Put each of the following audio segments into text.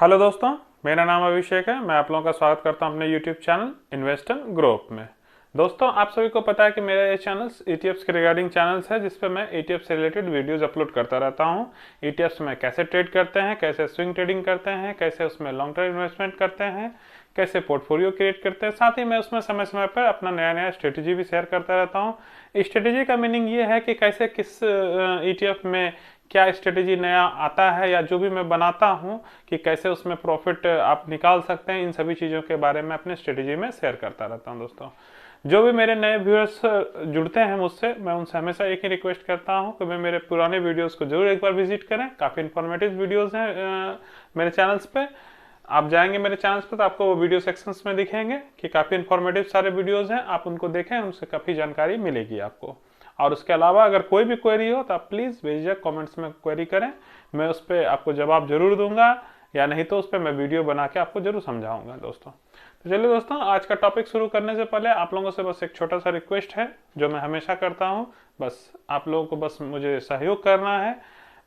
Hello दोस्तों, मेरा नाम अभिषेक है। मैं आप लोगों का स्वागत करता हूं अपने YouTube channel invest and grow up में। दोस्तों, आप सभी को पता है कि मेरा ये चैनल्स ईटीएफ्स के रिगार्डिंग चैनल्स है, जिस पे मैं ईटीएफ से रिलेटेड वीडियोस अपलोड करता रहता हूं। ईटीएफ्स में कैसे ट्रेड करते हैं, कैसे स्विंग ट्रेडिंग करते हैं, कैसे उसमें लॉन्ग टर्म इन्वेस्टमेंट करते हैं, कैसे पोर्टफोलियो क्रिएट करते हैं। साथ ही मैं उसमें समय समय पर अपना नया नया स्ट्रेटेजी भी शेयर करता रहता हूँ। स्ट्रेटेजी का मीनिंग ये है कि कैसे किस ईटीएफ में क्या स्ट्रेटेजी नया आता है, या जो भी मैं बनाता हूँ कि कैसे उसमें प्रॉफिट आप निकाल सकते हैं। इन सभी चीज़ों के बारे में अपने स्ट्रेटेजी में शेयर करता रहता हूँ। दोस्तों, जो भी मेरे नए व्यूअर्स जुड़ते हैं मुझसे, मैं उनसे हमेशा एक ही रिक्वेस्ट करता हूँ कि वे मेरे पुराने वीडियोस को जरूर एक बार विजिट करें। काफ़ी इन्फॉर्मेटिव वीडियोस हैं मेरे चैनल्स पे। आप जाएंगे मेरे चैनल्स पे तो आपको वो वीडियो सेक्शंस में दिखेंगे कि काफ़ी इन्फॉर्मेटिव सारे वीडियोस हैं। आप उनको देखें, उनसे काफ़ी जानकारी मिलेगी आपको। और उसके अलावा अगर कोई भी क्वेरी हो तो आप प्लीज़ बेझिझक कमेंट्स में क्वेरी करें, मैं उस पर आपको जवाब जरूर दूंगा, या नहीं तो उस पर मैं वीडियो बना के आपको जरूर समझाऊंगा। दोस्तों, तो चलिए दोस्तों, आज का टॉपिक शुरू करने से पहले आप लोगों से बस एक छोटा सा रिक्वेस्ट है, जो मैं हमेशा करता हूँ। बस आप लोगों को बस मुझे सहयोग करना है,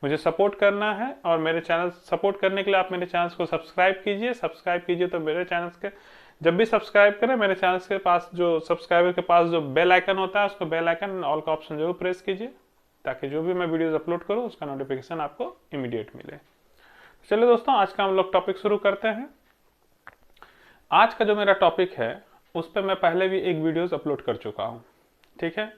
मुझे सपोर्ट करना है। और मेरे चैनल सपोर्ट करने के लिए आप मेरे चैनल को सब्सक्राइब कीजिए। तो मेरे चैनल के जब भी सब्सक्राइब करें, मेरे चैनल के पास जो सब्सक्राइबर के पास जो बेल आइकन होता है, उसको बेल आइकन ऑल का ऑप्शन जरूर प्रेस कीजिए, ताकि जो भी मैं वीडियोस अपलोड करूं उसका नोटिफिकेशन आपको इमीडिएट मिले। चलिए दोस्तों, आज का हम लोग टॉपिक शुरू करते हैं। आज का जो मेरा टॉपिक है उस पर मैं पहले भी एक वीडियोस अपलोड कर चुका हूँ। ठीक है,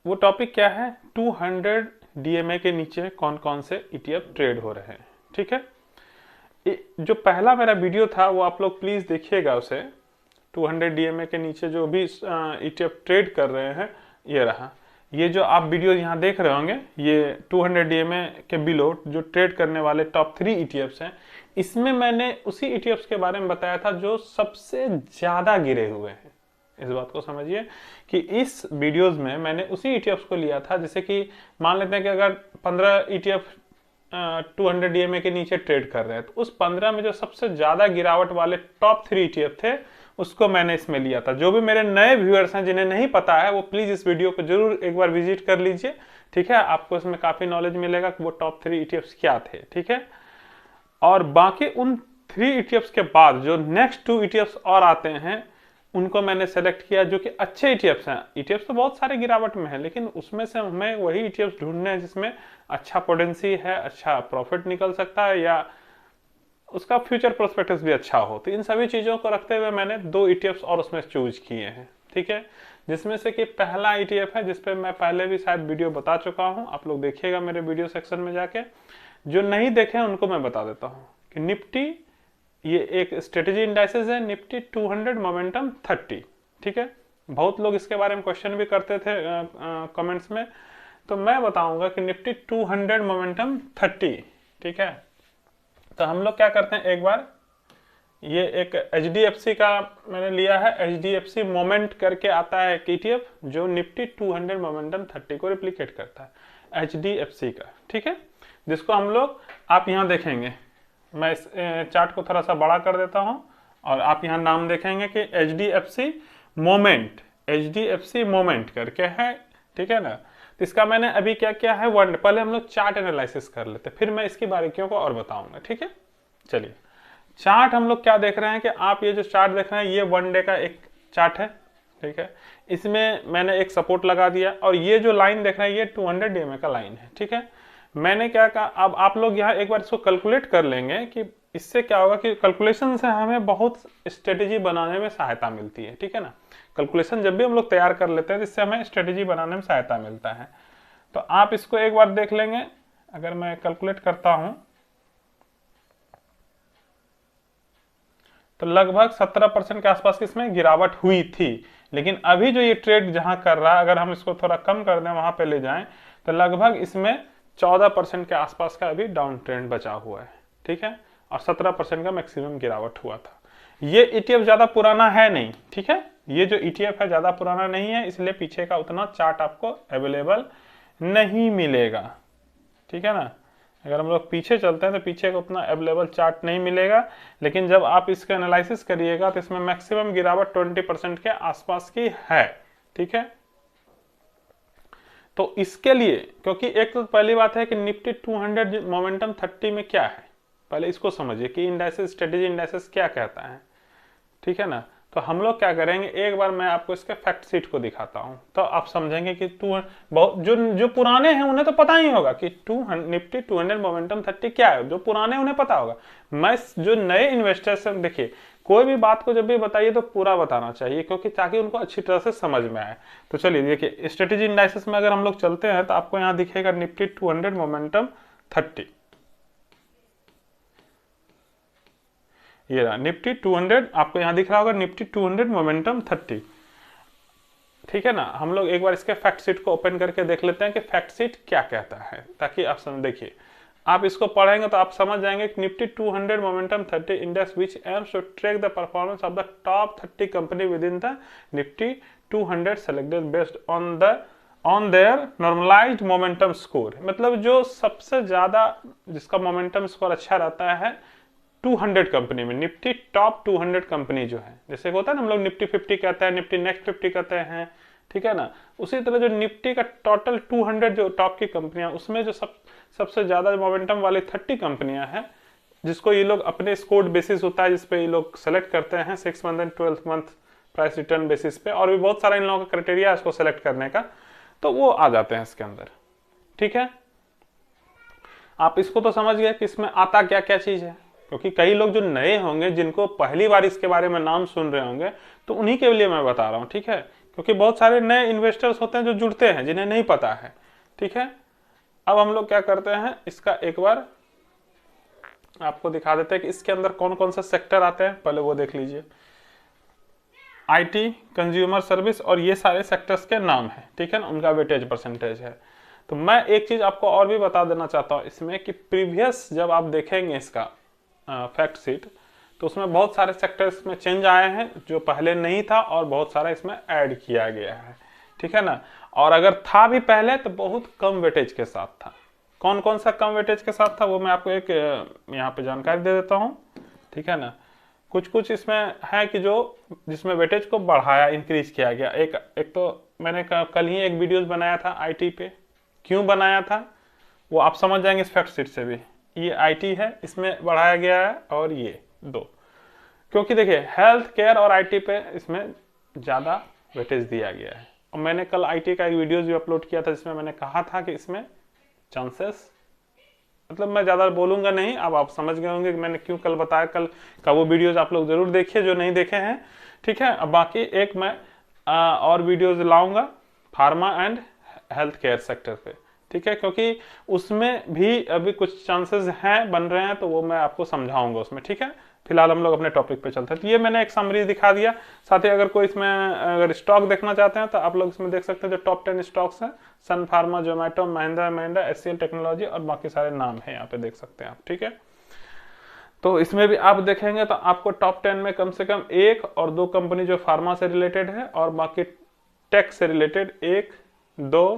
वो टॉपिक क्या है? 200 डीएमए के नीचे कौन कौन से ईटीएफ ट्रेड हो रहे हैं। ठीक है, जो पहला मेरा वीडियो था वो आप लोग प्लीज देखिएगा उसे। 200 डीएमए के नीचे जो भी ईटीएफ ट्रेड कर रहे हैं, ये रहा। ये जो आप वीडियो यहाँ देख रहे होंगे, ये 200 डीएमए के बिलो जो ट्रेड करने वाले टॉप 3 ईटीएफ्स हैं। इसमें मैंने उसी ईटीएफ्स के बारे में बताया था जो सबसे ज्यादा गिरे हुए हैं। इस बात को समझिए कि इस वीडियोस में मैंने उसी ईटीएफ्स को लिया था। जैसे कि मान लेते हैं कि अगर 15 ईटीएफ 200 डीएमए के नीचे ट्रेड कर रहे हैं, तो उस 15 में जो सबसे ज्यादा गिरावट वाले टॉप 3 ईटीएफ थे, उसको मैंने इसमें लिया था। जो भी मेरे नए व्यूअर्स हैं जिन्हें नहीं पता है, वो प्लीज इस वीडियो को जरूर एक बार विजिट कर लीजिए। ठीक है, आपको इसमें काफी नॉलेज मिलेगा कि वो टॉप 3 ईटीएफ्स क्या थे। ठीक है, और बाकी उन 3 ईटीएफ्स के बाद जो नेक्स्ट 2 ईटीएफ्स और आते हैं, उनको मैंने सेलेक्ट किया जो कि अच्छे ईटीएफ्स हैं। ईटीएफ्स तो बहुत सारे गिरावट में है, लेकिन उसमें से हमें वही ईटीएफ्स ढूंढने हैं जिसमें अच्छा पोटेंसी है, अच्छा प्रॉफिट निकल सकता है, या उसका फ्यूचर प्रोस्पेक्टस भी अच्छा हो। तो इन सभी चीजों को रखते हुए मैंने 2 ईटीएफ्स और उसमें चूज किए हैं। ठीक है, जिसमें से कि पहला ईटीएफ है जिसपे मैं पहले भी शायद वीडियो बता चुका हूं, आप लोग देखिएगा मेरे वीडियो सेक्शन में जाके। जो नहीं देखे उनको मैं बता देता हूँ कि निफ्टी, ये एक स्ट्रेटेजी इंडाइसेस है, निफ्टी 200 मोमेंटम 30। ठीक है, बहुत लोग इसके बारे में क्वेश्चन भी करते थे कमेंट्स में, तो मैं बताऊंगा कि निफ्टी 200 मोमेंटम 30। ठीक है, तो हम लोग क्या करते हैं, एक बार ये एक एचडीएफसी का मैंने लिया है। एचडीएफसी मोमेंट करके आता है एक ईटीएफ जो निफ्टी 200 मोमेंटम 30 को रिप्लीकेट करता है, एचडीएफसी का। ठीक है, जिसको हम लोग, आप यहाँ देखेंगे, मैं इस चार्ट को थोड़ा सा बड़ा कर देता हूं, और आप यहां नाम देखेंगे कि एचडीएफसी मोमेंट करके है। ठीक है ना, तो इसका मैंने अभी क्या किया है, पहले हम लोग चार्ट एनालिसिस कर लेते, फिर मैं इसकी बारीकियों को और बताऊंगा। ठीक है, चलिए चार्ट हम लोग क्या देख रहे हैं कि आप ये जो चार्ट देख रहे हैं, ये 1 डे का एक चार्ट है। ठीक है, इसमें मैंने एक सपोर्ट लगा दिया, और ये जो लाइन देख रहे हैं ये 200 डीएमए का लाइन है। ठीक है, मैंने क्या कहा, अब आप लोग यहाँ एक बार इसको कैलकुलेट कर लेंगे कि इससे क्या होगा कि कैलकुलेशन से हमें बहुत स्ट्रेटेजी बनाने में सहायता मिलती है। ठीक है ना, कैलकुलेशन जब भी हम लोग तैयार कर लेते हैं, इससे हमें स्ट्रेटेजी बनाने में सहायता मिलता है। तो आप इसको एक बार देख लेंगे। अगर मैं कैलकुलेट करता हूं तो लगभग 17% के आसपास की इसमें गिरावट हुई थी। लेकिन अभी जो ये ट्रेड जहां कर रहा है, अगर हम इसको थोड़ा कम कर दें, वहां पे ले जाएं, तो लगभग इसमें 14% के आसपास का अभी डाउन ट्रेंड बचा हुआ है। ठीक है, और 17% का मैक्सिमम गिरावट हुआ था। ये ईटीएफ ज्यादा पुराना है नहीं। ठीक है, ये जो ईटीएफ है ज्यादा पुराना नहीं है, इसलिए पीछे का उतना चार्ट आपको अवेलेबल नहीं मिलेगा। ठीक है ना, अगर हम लोग पीछे चलते हैं तो पीछे का उतना अवेलेबल चार्ट नहीं मिलेगा। लेकिन जब आप इसका एनालिसिस करिएगा तो इसमें मैक्सिमम गिरावट 20% के आसपास की है। ठीक है, तो इसके लिए, क्योंकि एक तो पहली बात है कि निफ्टी 200 मोमेंटम 30 में क्या है, पहले इसको समझिए कि इंडाइसेस, स्ट्रेटेजी इंडाइसेस क्या कहता है, ठीक है ना। तो हम लोग क्या करेंगे, एक बार मैं आपको इसके फैक्ट शीट को दिखाता हूं, तो आप समझेंगे कि बहुत जो पुराने हैं उन्हें तो पता ही होगा कि निफ्टी 200 मोमेंटम 30 क्या है, जो पुराने उन्हें पता होगा। मैं जो नए इन्वेस्टर्स हैं, देखिए कोई भी बात को जब भी बताइए तो पूरा बताना चाहिए, क्योंकि ताकि उनको अच्छी तरह से समझ में आए। तो चलिए देखिए, स्ट्रेटेजी इंडाइसेस में अगर हम लोग चलते हैं तो आपको यहाँ दिखेगा निफ्टी 200 मोमेंटम 30, ये रहा निफ्टी 200, आपको यहां दिख रहा होगा निफ्टी 200 मोमेंटम 30, ठीक है ना। हम लोग एक बार इसके फैक्ट शीट को ओपन करके देख लेते हैं कि फैक्ट शीट क्या कहता है, ताकि आप समझ, देखिए आप इसको पढ़ेंगे तो आप समझ जाएंगे कि Nifty 200 momentum 30 index which aims to track the performance of the top 30 company within the Nifty 200 selected based on their normalised momentum score. मतलब जो सबसे ज्यादा जिसका मोमेंटम स्कोर अच्छा रहता है 200 कंपनी में, निफ्टी टॉप 200 कंपनी जो है, जैसे होता है ना हम लोग निफ्टी 50 कहते हैं, निफ्टी नेक्स्ट 50 कहते हैं, ठीक है ना। उसी तरह जो निफ्टी का टोटल 200 जो टॉप की कंपनियां, उसमें जो सबसे ज्यादा मोमेंटम वाली 30 कंपनियां हैं, जिसको ये लोग अपने स्कोर बेसिस होता है जिसपे ये लोग सेलेक्ट करते हैं 6 month and 12 month price return basis पे, और भी बहुत सारा इन लोगों का क्राइटेरिया है इसको सेलेक्ट करने का, तो वो आ जाते हैं इसके अंदर, ठीक है। आप इसको तो समझ गए कि इसमें आता क्या क्या चीज है, क्योंकि कई लोग जो नए होंगे जिनको पहली बार इसके बारे में नाम सुन रहे होंगे, तो उन्हीं के लिए मैं बता रहा हूं, ठीक है। क्योंकि बहुत सारे नए इन्वेस्टर्स होते हैं जो जुड़ते हैं जिन्हें नहीं पता है, ठीक है। अब हम लोग क्या करते हैं, इसका एक बार आपको दिखा देते हैं कि इसके अंदर कौन कौन से सेक्टर आते हैं, पहले वो देख लीजिए। आईटी, कंज्यूमर सर्विस और ये सारे सेक्टर्स के नाम है, ठीक है ना, उनका वेटेज परसेंटेज है। तो मैं एक चीज आपको और भी बता देना चाहता हूं इसमें कि प्रीवियस जब आप देखेंगे इसका फैक्ट शीट, तो उसमें बहुत सारे सेक्टर्स में चेंज आए हैं जो पहले नहीं था, और बहुत सारा इसमें ऐड किया गया है, ठीक है ना। और अगर था भी पहले तो बहुत कम वेटेज के साथ था। कौन कौन सा कम वेटेज के साथ था वो मैं आपको एक यहाँ पे जानकारी दे देता हूँ, ठीक है ना। कुछ कुछ इसमें है कि जो जिसमें वेटेज को बढ़ाया, इंक्रीज किया गया। एक तो मैंने कल ही एक वीडियोस बनाया था आईटी पे, क्यों बनाया था वो आप समझ जाएंगे इस फैक्ट शीट से भी। ये आईटी है, इसमें बढ़ाया गया है, और ये दो, क्योंकि देखिए हेल्थ केयर और आईटी पे इसमें ज्यादा वेटेज दिया गया है। और मैंने कल आईटी का एक वीडियो भी अपलोड किया था जिसमें मैंने कहा था कि इसमें चांसेस, मतलब मैं ज्यादा बोलूंगा नहीं, अब आप समझ गए होंगे कि मैंने क्यों कल बताया। कल का वो वीडियोज आप लोग जरूर देखिए जो नहीं देखे हैं, ठीक है। अब बाकी एक मैं और वीडियोज लाऊंगा pharma and health care sector पे, ठीक है, क्योंकि उसमें भी अभी कुछ चांसेस हैं, बन रहे हैं, तो वो मैं आपको समझाऊंगा उसमें, ठीक है। फिलहाल हम लोग अपने टॉपिक पे चलते हैं। तो ये मैंने एक समरी दिखा दिया। साथ ही अगर कोई इसमें अगर स्टॉक देखना चाहते हैं तो आप लोग इसमें देख सकते हैं जो टॉप 10 स्टॉक्स हैं, Sun Pharma, Zomato, Mahindra Mahindra, HCL technology और बाकी सारे नाम है यहाँ पे देख सकते हैं आप, ठीक है। तो इसमें भी आप देखेंगे तो आपको टॉप 10 में कम से कम 1 और 2 कंपनी जो फार्मा से रिलेटेड है, और बाकी टेक से रिलेटेड 1, 2,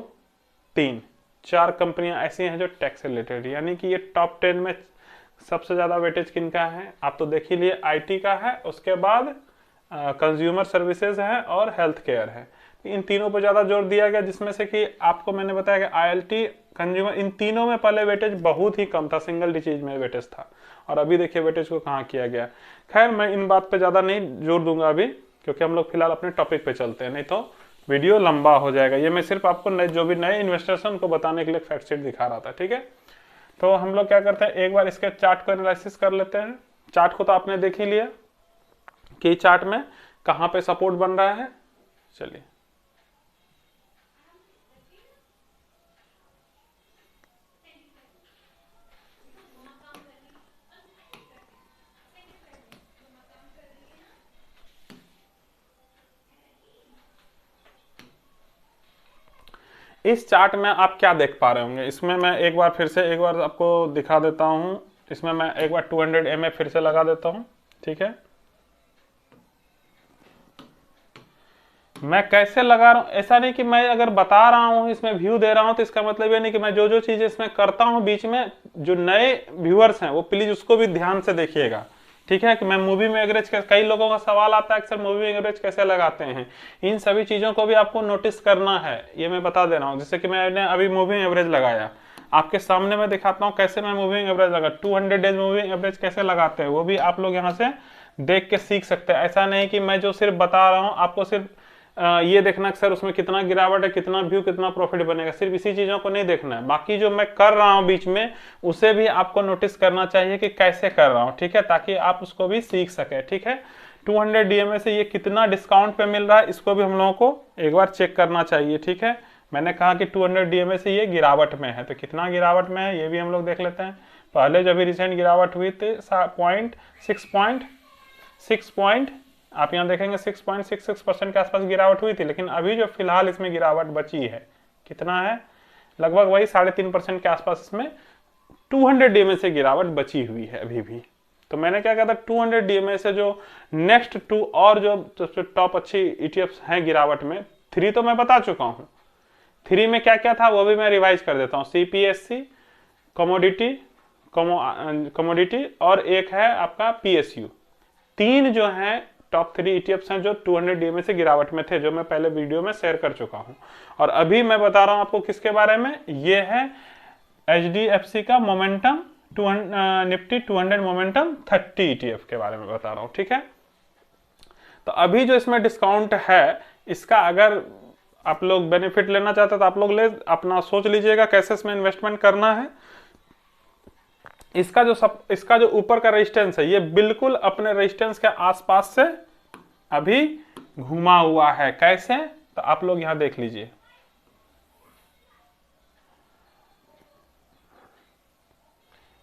3, 4 कंपनियां ऐसी हैं जो टेक से रिलेटेड, यानी कि ये टॉप 10 में सबसे ज्यादा वेटेज किनका है आप तो देख ही लिए, आईटी का है, उसके बाद कंज्यूमर सर्विसेज है और हेल्थ केयर है। इन तीनों पर ज्यादा जोर दिया गया, जिसमें से कि आपको मैंने बताया कि आईएलटी, कंज्यूमर, इन तीनों में पहले वेटेज बहुत ही कम था, सिंगल डिजिट में वेटेज था, और अभी देखिए वेटेज को कहाँ किया गया। खैर मैं इन बात पे ज्यादा नहीं जोर दूंगा अभी, क्योंकि हम लोग फिलहाल अपने टॉपिक पे चलते हैं, नहीं तो वीडियो लंबा हो जाएगा। ये मैं सिर्फ आपको जो भी नए इन्वेस्टर्स हैं उनको बताने के लिए फैक्ट शीट दिखा रहा था, ठीक है। तो हम लोग क्या करते हैं, एक बार इसके चार्ट को एनालिसिस कर लेते हैं। चार्ट को तो आपने देख ही लिया कि चार्ट में कहां पे सपोर्ट बन रहा है। चलिए इस चार्ट में आप क्या देख पा रहे होंगे, इसमें मैं एक बार फिर से एक बार आपको दिखा देता हूं। इसमें मैं एक बार 200 MA फिर से लगा देता हूं, ठीक है। मैं कैसे लगा रहा हूं, ऐसा नहीं कि मैं अगर बता रहा हूं इसमें व्यू दे रहा हूं तो इसका मतलब ये नहीं कि मैं जो जो चीजें इसमें करता हूं बीच में, जो नए व्यूअर्स हैं वो प्लीज उसको भी ध्यान से देखिएगा, ठीक है। कि मैं मूवी में एवरेज, कई लोगों का सवाल आता है कि सर मूवी में एवरेज कैसे लगाते हैं, इन सभी चीजों को भी आपको नोटिस करना है, ये मैं बता दे रहा हूँ। जैसे कि मैंने अभी मूवी में एवरेज लगाया, आपके सामने मैं दिखाता हूं कैसे मैं मूविंग एवरेज लगा 200 डेज मूविंग एवरेज कैसे लगाते हैं, वो भी आप लोग यहां से देख के सीख सकते हैं। ऐसा नहीं कि मैं जो सिर्फ बता रहा हूं आपको सिर्फ ये देखना कि सर उसमें कितना गिरावट है, कितना व्यू, कितना प्रॉफिट बनेगा, सिर्फ इसी चीजों को नहीं देखना है, बाकी जो मैं कर रहा हूं बीच में उसे भी आपको नोटिस करना चाहिए कि कैसे कर रहा हूं, ठीक है, ताकि आप उसको भी सीख सके। ठीक है, 200 डीएमए से ये कितना डिस्काउंट पे मिल रहा है इसको भी हम लोगों को एक बार चेक करना चाहिए। ठीक है, मैंने कहा कि 200 डीएमए से ये गिरावट में है, तो कितना गिरावट में है ये भी हम लोग देख लेते हैं। पहले जब भी रिसेंट गिरावट हुई थी 6 आप यहाँ देखेंगे 6.66% के आसपास गिरावट हुई थी, लेकिन अभी जो फिलहाल इसमें गिरावट बची है कितना है, लगभग वही 3.5% के आसपास इसमें 200 डीएमए से गिरावट बची हुई है अभी भी। तो मैंने क्या कहा था 200 डीएमए से जो नेक्स्ट 2 और जो टॉप अच्छी ईटीएफ्स हैं गिरावट में, 3 तो मैं बता चुका हूँ, 3 में क्या क्या था वो भी मैं रिवाइज कर देता हूँ। सीपीएससी, कमोडिटी और एक है आपका पीएसयू। 3 जो है टॉप 3 ईटीएफ्स हैं जो 200 डीएमए से गिरावट में थे, जो मैं पहले वीडियो में शेयर कर चुका हूं। और अभी मैं बता रहा हूं आपको किसके बारे में, ये है एचडीएफसी का मोमेंटम निफ्टी 200 मोमेंटम 30 ईटीएफ के बारे में बता रहा हूं। ठीक है, तो अभी जो इसमें डिस्काउंट है इसका अगर आप लोग बेनिफिट लेना चाहते हैं तो आप लोग अपना सोच लीजिएगा कैसे इसमें इन्वेस्टमेंट करना है। इसका जो ऊपर का रेजिस्टेंस है ये बिल्कुल अपने रेजिस्टेंस के आसपास से अभी घुमा हुआ है। कैसे, तो आप लोग यहां देख लीजिए,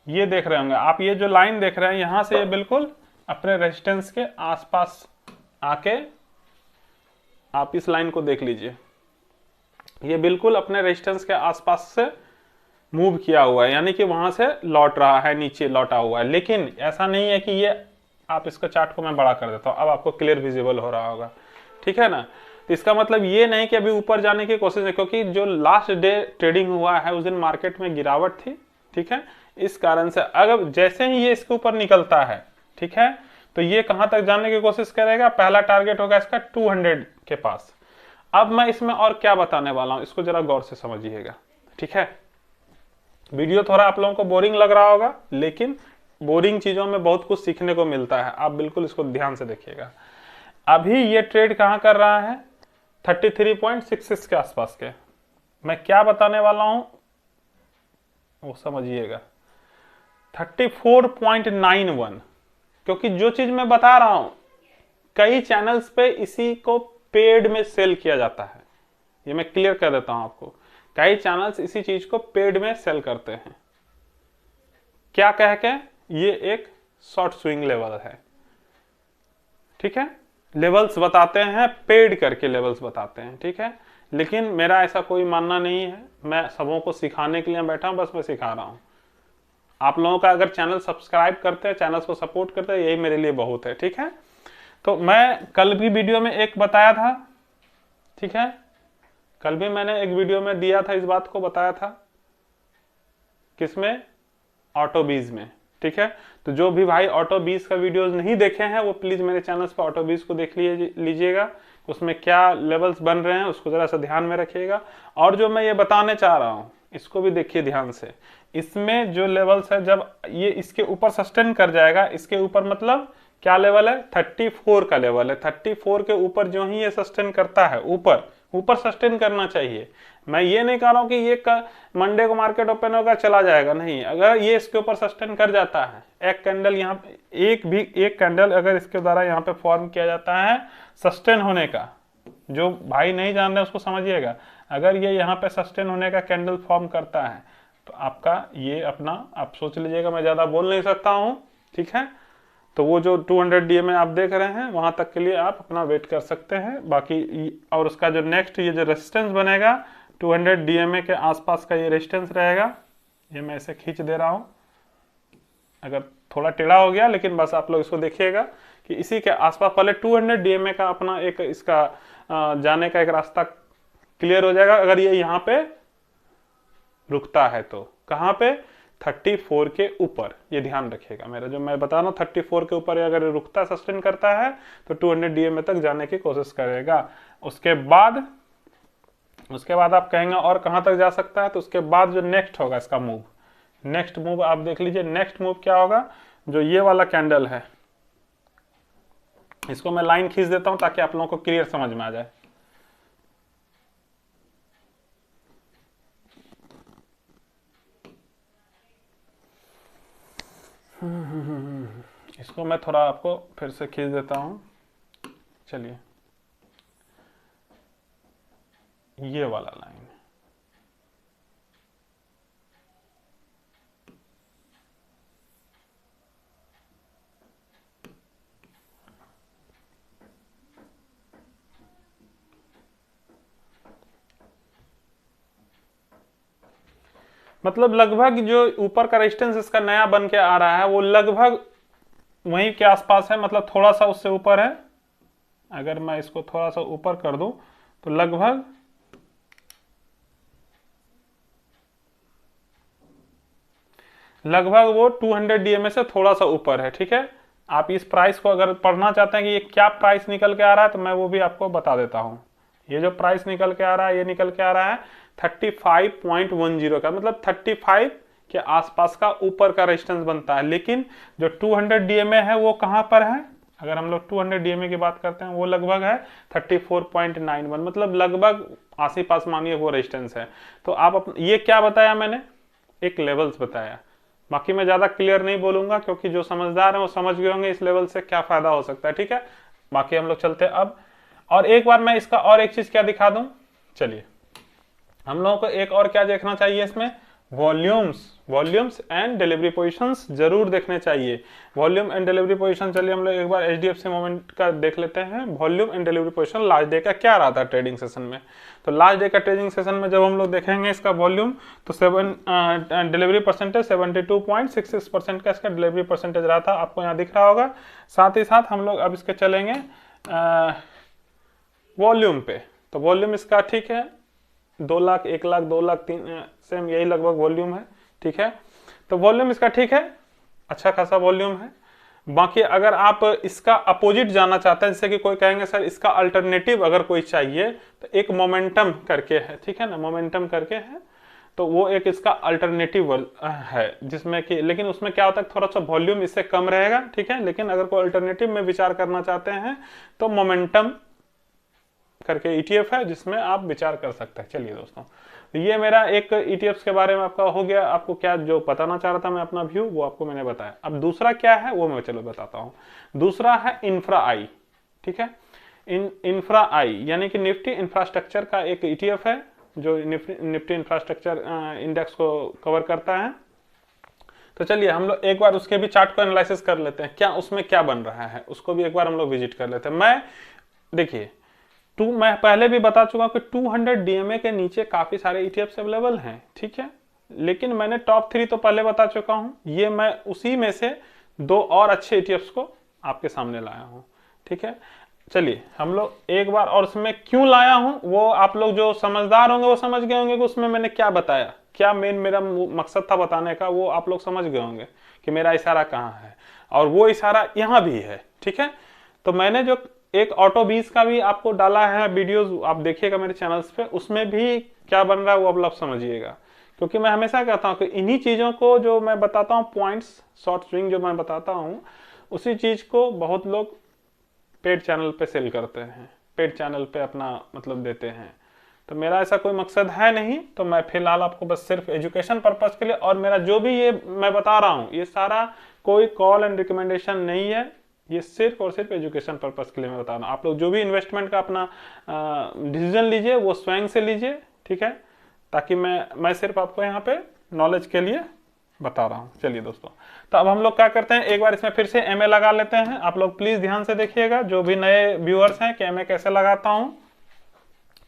ये देख रहे होंगे आप, ये जो लाइन देख रहे हैं यहां से ये बिल्कुल अपने रेजिस्टेंस के आसपास आके आप इस लाइन को देख लीजिए, ये बिल्कुल अपने रेजिस्टेंस के आसपास से मूव किया हुआ है, यानी कि वहां से लौट रहा है, नीचे लौटा हुआ है। लेकिन ऐसा नहीं है कि ये, आप इसका चार्ट को मैं बड़ा कर देता हूं, अब आपको क्लियर विजिबल हो रहा होगा। ठीक है ना, तो इसका मतलब ये नहीं कि अभी ऊपर जाने की कोशिश है, क्योंकि जो लास्ट डे ट्रेडिंग हुआ है उस दिन मार्केट में गिरावट थी। ठीक है, इस कारण से अगर जैसे ही ये इसके ऊपर निकलता है, ठीक है, तो ये कहां तक जाने की कोशिश करेगा, पहला टारगेट होगा इसका 200 के पास। अब मैं इसमें और क्या बताने वाला हूं इसको जरा गौर से समझिएगा। ठीक है, वीडियो थोड़ा आप लोगों को बोरिंग लग रहा होगा, लेकिन बोरिंग चीजों में बहुत कुछ सीखने को मिलता है, आप बिल्कुल इसको ध्यान से देखिएगा। अभी ये ट्रेड कहां कर रहा है, 33.66 के आसपास के। मैं क्या बताने वाला हूं वो समझिएगा, 34.91, क्योंकि जो चीज मैं बता रहा हूं कई चैनल्स पे इसी को पेड में सेल किया जाता है, ये मैं क्लियर कर देता हूं आपको। कई चैनल्स इसी चीज को पेड में सेल करते हैं, क्या कह के, ये एक शॉर्ट स्विंग लेवल है। ठीक है, लेवल्स बताते हैं, पेड करके लेवल्स बताते हैं। ठीक है, लेकिन मेरा ऐसा कोई मानना नहीं है, मैं सबों को सिखाने के लिए बैठा हूं, बस मैं सिखा रहा हूं। आप लोगों का अगर चैनल सब्सक्राइब करते हैं, चैनल को सपोर्ट करते हैं, यही मेरे लिए बहुत है। ठीक है, तो मैं कल भी वीडियो में एक बताया था, ठीक है, कल भी मैंने एक वीडियो में दिया था, इस बात को बताया था, किसमें, ऑटोबीज में। ठीक है, तो जो भी भाई ऑटोबीज का वीडियोस नहीं देखे हैं वो प्लीज मेरे चैनल पर ऑटोबीज को देख लीजिएगा, उसमें क्या लेवल्स बन रहे हैं उसको जरा सा ध्यान में रखिएगा। और जो मैं ये बताने चाह रहा हूं इसको भी देखिए ध्यान से, इसमें जो लेवल्स है जब ये इसके ऊपर सस्टेन कर जाएगा, इसके ऊपर मतलब क्या लेवल है, 34 का लेवल है। 34 के ऊपर जो ही ये सस्टेन करता है, ऊपर सस्टेन करना चाहिए। मैं ये नहीं कह रहा हूं कि ये मंडे को मार्केट ओपन होगा चला जाएगा, नहीं, अगर ये इसके ऊपर सस्टेन कर जाता है, एक कैंडल यहाँ पे, एक कैंडल अगर इसके द्वारा यहाँ पे फॉर्म किया जाता है सस्टेन होने का, जो भाई नहीं जान रहे उसको समझिएगा, अगर ये यहाँ पे सस्टेन होने का कैंडल फॉर्म करता है तो आपका ये अपना, आप सोच लीजिएगा, मैं ज्यादा बोल नहीं सकता हूँ। ठीक है, तो वो जो 200 डीएमए आप देख रहे हैं वहां तक के लिए आप अपना वेट कर सकते हैं। बाकी और उसका जो नेक्स्ट ये जो रेजिस्टेंस बनेगा 200 डीएमए के आसपास का ये रेजिस्टेंस रहेगा, ये मैं इसे खींच दे रहा हूं, अगर थोड़ा टेढ़ा हो गया लेकिन बस आप लोग इसको देखिएगा कि इसी के आसपास पहले 200 डीएमए का अपना एक इसका जाने का एक रास्ता क्लियर हो जाएगा। अगर ये यहाँ पे रुकता है तो कहाँ पे, 34 के ऊपर, ये ध्यान रखिएगा मेरा जो मैं बता रहा हूँ, 34 के ऊपर अगर रुकता सस्टेन करता है तो 200 डीएमए तक जाने की कोशिश करेगा। उसके बाद उसके बाद आप कहेंगे और कहाँ तक जा सकता है, तो उसके बाद जो नेक्स्ट होगा इसका मूव, नेक्स्ट मूव आप देख लीजिए। नेक्स्ट मूव क्या होगा, जो ये वाला कैंडल है, इसको मैं लाइन खींच देता हूं ताकि आप लोगों को क्लियर समझ में आ जाए। इसको मैं थोड़ा आपको फिर से खींच देता हूं। चलिए, ये वाला लाइन, मतलब लगभग जो ऊपर का रेजिस्टेंस इसका नया बन के आ रहा है वो लगभग वहीं के आसपास है, मतलब थोड़ा सा उससे ऊपर है। अगर मैं इसको थोड़ा सा ऊपर कर दूं तो लगभग वो 200 डीएमए से थोड़ा सा ऊपर है। ठीक है, आप इस प्राइस को अगर पढ़ना चाहते हैं कि ये क्या प्राइस निकल के आ रहा है, तो मैं वो भी आपको बता देता हूं। ये जो प्राइस निकल के आ रहा है, ये निकल के आ रहा है 35.10 का, मतलब 35 के आसपास का ऊपर का रेजिस्टेंस बनता है। लेकिन जो 200 डीएमए है वो कहां पर है, अगर हम लोग 200 डीएमए की बात करते हैं, वो लगभग है 34.91, मतलब लगभग आस पास मानिए वो रेजिस्टेंस है। तो आप ये क्या बताया मैंने, एक लेवल्स बताया। बाकी मैं ज्यादा क्लियर नहीं बोलूंगा, क्योंकि जो समझदार है वो समझ गए होंगे इस लेवल से क्या फायदा हो सकता है। ठीक है, बाकी हम लोग चलते हैं अब। और एक बार मैं इसका और एक चीज क्या दिखा दूं, चलिए हम लोगों को एक और क्या देखना चाहिए इसमें, वॉल्यूम्स एंड डिलीवरी पोजीशंस जरूर देखने चाहिए। वॉल्यूम एंड डिलीवरी पोजीशन, चलिए हम लोग एक बार एचडीएफसी मोमेंट का देख लेते हैं। Volume and delivery position last day का क्या रहा था ट्रेडिंग सेशन में। तो लास्ट डे का ट्रेडिंग सेशन में जब हम लोग देखेंगे इसका वॉल्यूम, तो डिलीवरी परसेंटेज 72.66% का इसका डिलीवरी परसेंटेज रहा था, आपको यहाँ दिख रहा होगा। साथ ही साथ हम लोग अब इसके चलेंगे वॉल्यूम पे। तो वॉल्यूम इसका ठीक है 2 लाख, 1 लाख, 2 लाख, 3, सेम यही लगभग वॉल्यूम है। ठीक है, तो वॉल्यूम इसका ठीक है, अच्छा खासा वॉल्यूम है। बाकी अगर आप इसका अपोजिट जानना चाहते हैं, जैसे कि कोई कहेंगे सर इसका अल्टरनेटिव अगर कोई चाहिए, तो एक मोमेंटम करके है, ठीक है ना, मोमेंटम करके है, तो वो एक इसका अल्टरनेटिव है, जिसमें कि लेकिन उसमें क्या होता है थोड़ा सा वॉल्यूम इससे कम रहेगा। ठीक है, लेकिन अगर कोई अल्टरनेटिव में विचार करना चाहते हैं तो मोमेंटम करके ईटीएफ है, जिसमें आप विचार कर सकते हैं। चलिए दोस्तों, ये मेरा एक ईटीएफ के बारे में आपका हो गया। आपको क्या जो बताना चाह रहा था मैं अपना व्यू, वो आपको मैंने बताया। अब दूसरा क्या है वो मैं चलो बताता हूं। दूसरा है इंफ्रा आई। ठीक है, इंफ्रा आई यानी कि निफ्टी इंफ्रास्ट्रक्चर का एक ईटीएफ है, जो निफ्टी इंफ्रास्ट्रक्चर इंडेक्स को कवर करता है। तो चलिए हम लोग एक बार उसके भी चार्ट को एनालिसिस कर लेते हैं, क्या उसमें क्या बन रहा है, उसको भी एक बार हम लोग विजिट कर लेते हैं। मैं देखिए मैं पहले भी बता चुका हूं कि 200 डीएमए के नीचे काफी सारे ईटीएफ्स अवेलेबल हैं। ठीक है, लेकिन मैंने टॉप 3 तो पहले बता चुका हूं, ये मैं उसी में से 2 और अच्छे ईटीएफ्स को आपके सामने लाया हूं। ठीक है, चलिए हम लोग एक बार, और उसमें क्यों लाया हूं वो आप लोग जो समझदार होंगे वो समझ गए होंगे कि उसमें मैंने क्या बताया, क्या मेरा मकसद था बताने का, वो आप लोग समझ गए होंगे कि मेरा इशारा कहाँ है, और वो इशारा यहाँ भी है। ठीक है, तो मैंने जो एक ऑटो 20 का भी आपको डाला है वीडियोस, आप देखिएगा मेरे चैनल्स पे, उसमें भी क्या बन रहा है वो आप समझिएगा। क्योंकि मैं हमेशा कहता हूँ कि इन्हीं चीज़ों को जो मैं बताता हूँ, पॉइंट्स शॉर्ट स्विंग जो मैं बताता हूँ, उसी चीज़ को बहुत लोग पेड चैनल पे सेल करते हैं, पेड चैनल पे अपना मतलब देते हैं। तो मेरा ऐसा कोई मकसद है नहीं, तो मैं फिलहाल आपको बस सिर्फ एजुकेशन पर्पज के लिए, और मेरा जो भी ये मैं बता रहा हूँ ये सारा कोई कॉल एंड रिकमेंडेशन नहीं है, ये सिर्फ और सिर्फ एजुकेशन पर्पस के लिए मैं बता रहा हूँ। आप लोग जो भी इन्वेस्टमेंट का अपना डिसीजन लीजिए वो स्वयं से लीजिए। ठीक है, ताकि मैं सिर्फ आपको यहाँ पे नॉलेज के लिए बता रहा हूँ। चलिए दोस्तों, तो अब हम लोग क्या करते हैं, एक बार इसमें फिर से एमए लगा लेते हैं। आप लोग प्लीज ध्यान से देखिएगा, जो भी नए व्यूअर्स हैं, कि एमए कैसे लगाता हूँ।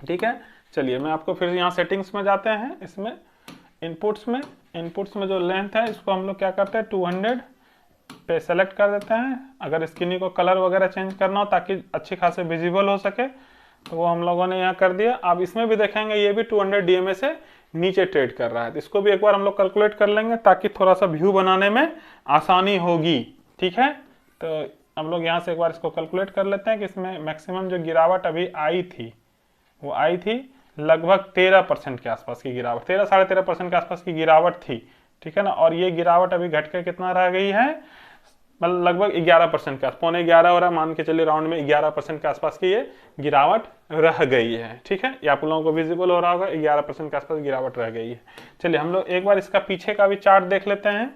ठीक है, चलिए मैं आपको फिर यहाँ सेटिंग्स में जाते हैं, इसमें इनपुट्स में जो लेंथ है इसको हम लोग क्या करते हैं 200 पे सेलेक्ट कर देते हैं। अगर स्क्रीन को कलर वगैरह चेंज करना हो ताकि अच्छी खासे विजिबल हो सके, तो वो हम लोगों ने यहाँ कर दिया। अब इसमें भी देखेंगे ये भी 200 डीएमए से नीचे ट्रेड कर रहा है, तो इसको भी एक बार हम लोग कैलकुलेट कर लेंगे ताकि थोड़ा सा व्यू बनाने में आसानी होगी। ठीक है, तो हम लोग यहाँ से एक बार इसको कैलकुलेट कर लेते हैं कि इसमें मैक्सिमम जो गिरावट अभी आई थी वो आई थी लगभग 13% के आसपास की गिरावट, 13-13.5% के आसपास की गिरावट थी, ठीक है ना। और ये गिरावट अभी घट के कितना रह गई है, मतलब लगभग 11% के आसपास, पौने 11 हो रहा है, मान के चलिए राउंड में 11% के आसपास की ये गिरावट रह गई है, ठीक है। ये आप लोगों को विजिबल हो रहा होगा, 11% के आसपास गिरावट रह गई है। चलिए हम लोग एक बार इसका पीछे का भी चार्ट देख लेते हैं।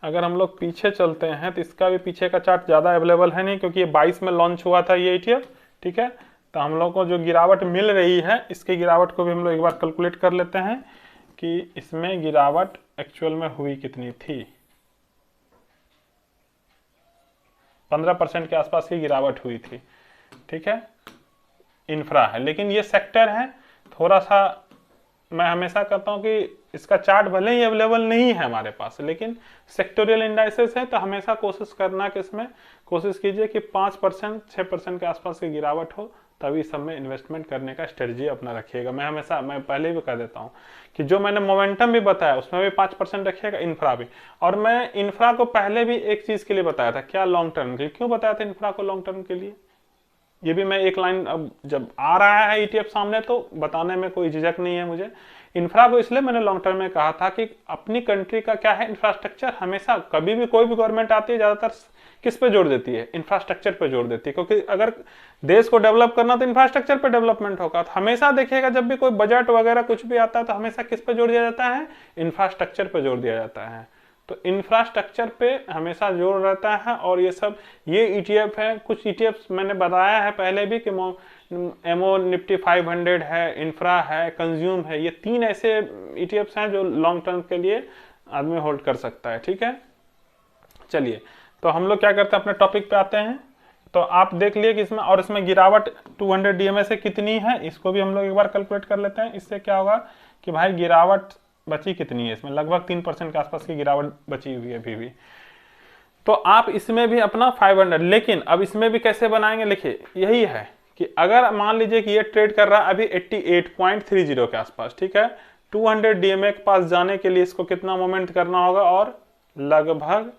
अगर हम लोग पीछे चलते हैं तो इसका भी पीछे का चार्ट ज़्यादा अवेलेबल है नहीं, क्योंकि ये 22 में लॉन्च हुआ था ये ETF, ठीक है। तो हम लोग को जो गिरावट मिल रही है, इसकी गिरावट को भी हम लोग एक बार कैलकुलेट कर लेते हैं कि इसमें गिरावट एक्चुअल में हुई कितनी थी। 15% के आसपास की गिरावट हुई थी, ठीक है। इंफ्रा है, लेकिन ये सेक्टर है, थोड़ा सा मैं हमेशा कहता हूं कि इसका चार्ट भले ही अवेलेबल नहीं है हमारे पास, लेकिन सेक्टोरियल इंडाइसेस है, तो हमेशा कोशिश करना कि इसमें कोशिश कीजिए कि 5% 6% के आसपास की गिरावट हो, तभी सब में इन्वेस्टमेंट करने का स्ट्रेटजी अपना रखिएगा। मैं पहले भी कह देता हूं कि जो मैंने मोमेंटम भी बताया उसमें भी 5% रखिएगा, इंफ्रा भी। और मैं इंफ्रा को पहले भी एक चीज के लिए बताया था, क्या, लॉन्ग टर्म के लिए। क्यों बताया था इंफ्रा को लॉन्ग टर्म के लिए, ये भी मैं एक लाइन, अब जब आ रहा है ETF सामने तो बताने में कोई झिझक नहीं है मुझे। इंफ्रा को इसलिए मैंने लॉन्ग टर्म में कहा था कि अपनी कंट्री का क्या है, इंफ्रास्ट्रक्चर हमेशा कभी भी कोई भी गवर्नमेंट आती है ज्यादातर किस पे जोर देती है, इंफ्रास्ट्रक्चर पे जोर देती है, क्योंकि अगर देश को डेवलप करना तो इंफ्रास्ट्रक्चर पे डेवलपमेंट होगा। तो हमेशा देखिएगा जब भी कोई बजट वगैरह कुछ भी आता है तो हमेशा किस पे जोर दिया जाता है, इंफ्रास्ट्रक्चर पे जोर दिया जाता है। तो इंफ्रास्ट्रक्चर पे हमेशा जोर रहता है। और ये सब ये ETF है, कुछ ETFs मैंने बताया है पहले भी कि एमओ निफ्टी 500 है, इंफ्रा है, कंज्यूम है, ये 3 ऐसे ETFs हैं जो लॉन्ग टर्म के लिए आदमी होल्ड कर सकता है, ठीक है। चलिए तो हम लोग क्या करते हैं, अपने टॉपिक पे आते हैं। तो आप देख लिए कि इसमें गिरावट 200 DMA से कितनी है, इसको भी हम लोग एक बार कैलकुलेट कर लेते हैं। इससे क्या होगा कि भाई गिरावट बची कितनी है, इसमें लगभग 3% के आसपास की गिरावट बची हुई है अभी भी। तो आप इसमें भी अपना 500, लेकिन अब इसमें भी कैसे बनाएंगे, लिखिए यही है कि अगर मान लीजिए कि ये ट्रेड कर रहा है अभी 88.30 के आसपास, ठीक है। 200 DMA के पास जाने के लिए इसको कितना मोमेंट करना होगा, और लगभग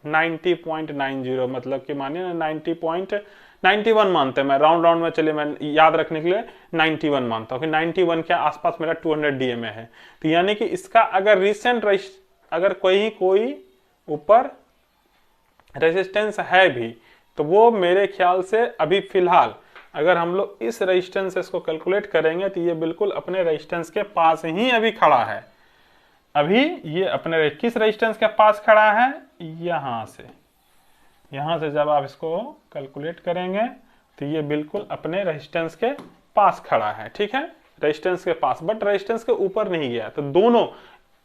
90.90, मतलब कि मानिए 90.91 मानते हैं, मैं राउंड में, चलिए मैं याद रखने के लिए 91 मानता हूँ कि 91 के आसपास मेरा 200 DMA है। तो यानी कि इसका अगर रिसेंट अगर कोई ऊपर रेजिस्टेंस है भी, तो वो मेरे ख्याल से अभी फिलहाल अगर हम लोग इस रेजिस्टेंस इसको कैलकुलेट करेंगे तो ये बिल्कुल अपने रेजिस्टेंस के पास ही अभी खड़ा है। अभी ये अपने किस रेजिस्टेंस के पास खड़ा है, यहां से जब आप इसको कैलकुलेट करेंगे तो ये बिल्कुल अपने रेजिस्टेंस के पास खड़ा है, ठीक है, रेजिस्टेंस के पास, बट रेजिस्टेंस के ऊपर नहीं गया। तो दोनों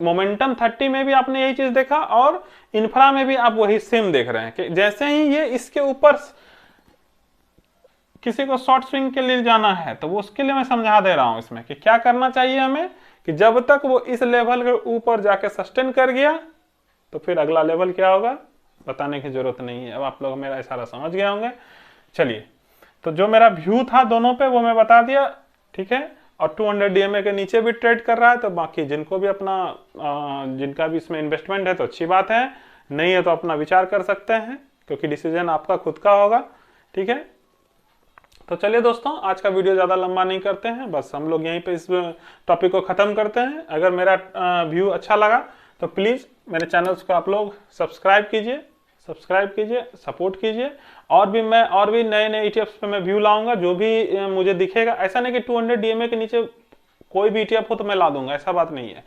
मोमेंटम 30 में भी आपने यही चीज देखा और इंफ्रा में भी आप वही सेम देख रहे हैं कि जैसे ही ये इसके ऊपर किसी को शॉर्ट स्विंग के लिए जाना है तो वो उसके लिए मैं समझा दे रहा हूं इसमें कि क्या करना चाहिए हमें, कि जब तक वो इस लेवल के ऊपर जाके सस्टेन कर गया तो फिर अगला लेवल क्या होगा बताने की जरूरत नहीं है। अब आप लोग मेरा इशारा समझ गए होंगे। चलिए तो जो मेरा व्यू था दोनों पे वो मैं बता दिया, ठीक है। और 200 DMA के नीचे भी ट्रेड कर रहा है, तो बाकी जिनको भी अपना जिनका भी इसमें इन्वेस्टमेंट है तो अच्छी बात है, नहीं है तो अपना विचार कर सकते हैं, क्योंकि डिसीजन आपका खुद का होगा, ठीक है। तो चलिए दोस्तों, आज का वीडियो ज़्यादा लंबा नहीं करते हैं, बस हम लोग यहीं पे इस टॉपिक को ख़त्म करते हैं। अगर मेरा व्यू अच्छा लगा तो प्लीज़ मेरे चैनल्स को आप लोग सब्सक्राइब कीजिए, सपोर्ट कीजिए। और भी नए ETFs पे मैं व्यू लाऊंगा, जो भी मुझे दिखेगा। ऐसा नहीं कि 200 DMA के नीचे कोई भी ETF हो तो मैं ला दूंगा, ऐसा बात नहीं है।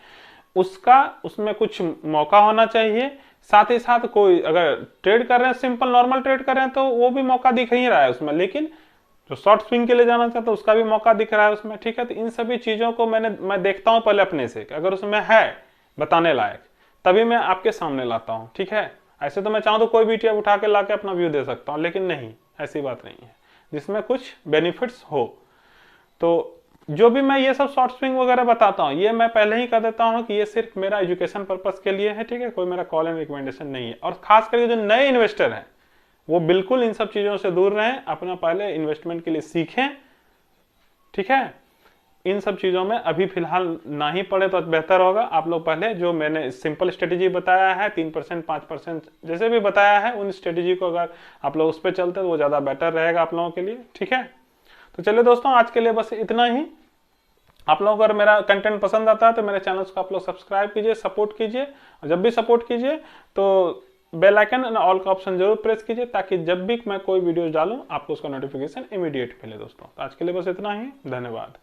उसमें कुछ मौका होना चाहिए, साथ ही साथ कोई अगर ट्रेड कर रहे हैं, सिंपल नॉर्मल ट्रेड कर रहे हैं, तो वो भी मौका दिख ही रहा है उसमें, लेकिन जो शॉर्ट स्विंग के लिए जाना चाहता है उसका भी मौका दिख रहा है उसमें, ठीक है। तो इन सभी चीज़ों को मैं देखता हूँ पहले अपने से, अगर उसमें है बताने लायक तभी मैं आपके सामने लाता हूँ, ठीक है। ऐसे तो मैं चाहूँ तो कोई भी ETF उठा के ला के अपना व्यू दे सकता हूँ, लेकिन नहीं, ऐसी बात नहीं है, जिसमें कुछ बेनिफिट्स हो। तो जो भी मैं ये सब शॉर्ट स्विंग वगैरह बताता हूँ, ये मैं पहले ही कह देता हूँ कि ये सिर्फ मेरा एजुकेशन पर्पस के लिए है, ठीक है, कोई मेरा कॉल एंड रिकमेंडेशन नहीं है। और खास करके जो नए इन्वेस्टर हैं वो बिल्कुल इन सब चीज़ों से दूर रहें, अपना पहले इन्वेस्टमेंट के लिए सीखें, ठीक है। इन सब चीज़ों में अभी फिलहाल ना ही पड़े तो बेहतर होगा। आप लोग पहले जो मैंने सिंपल स्ट्रेटेजी बताया है 3% 5% जैसे भी बताया है, उन स्ट्रेटेजी को अगर आप लोग उस पर चलते तो वो ज़्यादा बेटर रहेगा आप लोगों के लिए, ठीक है। तो चलिए दोस्तों, आज के लिए बस इतना ही। आप लोगों को अगर मेरा कंटेंट पसंद आता है तो मेरे चैनल को आप लोग सब्सक्राइब कीजिए, सपोर्ट कीजिए। और जब भी सपोर्ट कीजिए तो बेल आइकन और ऑल का ऑप्शन जरूर प्रेस कीजिए, ताकि जब भी मैं कोई वीडियो डालूं आपको उसका नोटिफिकेशन इमीडिएट मिले दोस्तों। तो आज के लिए बस इतना ही, धन्यवाद।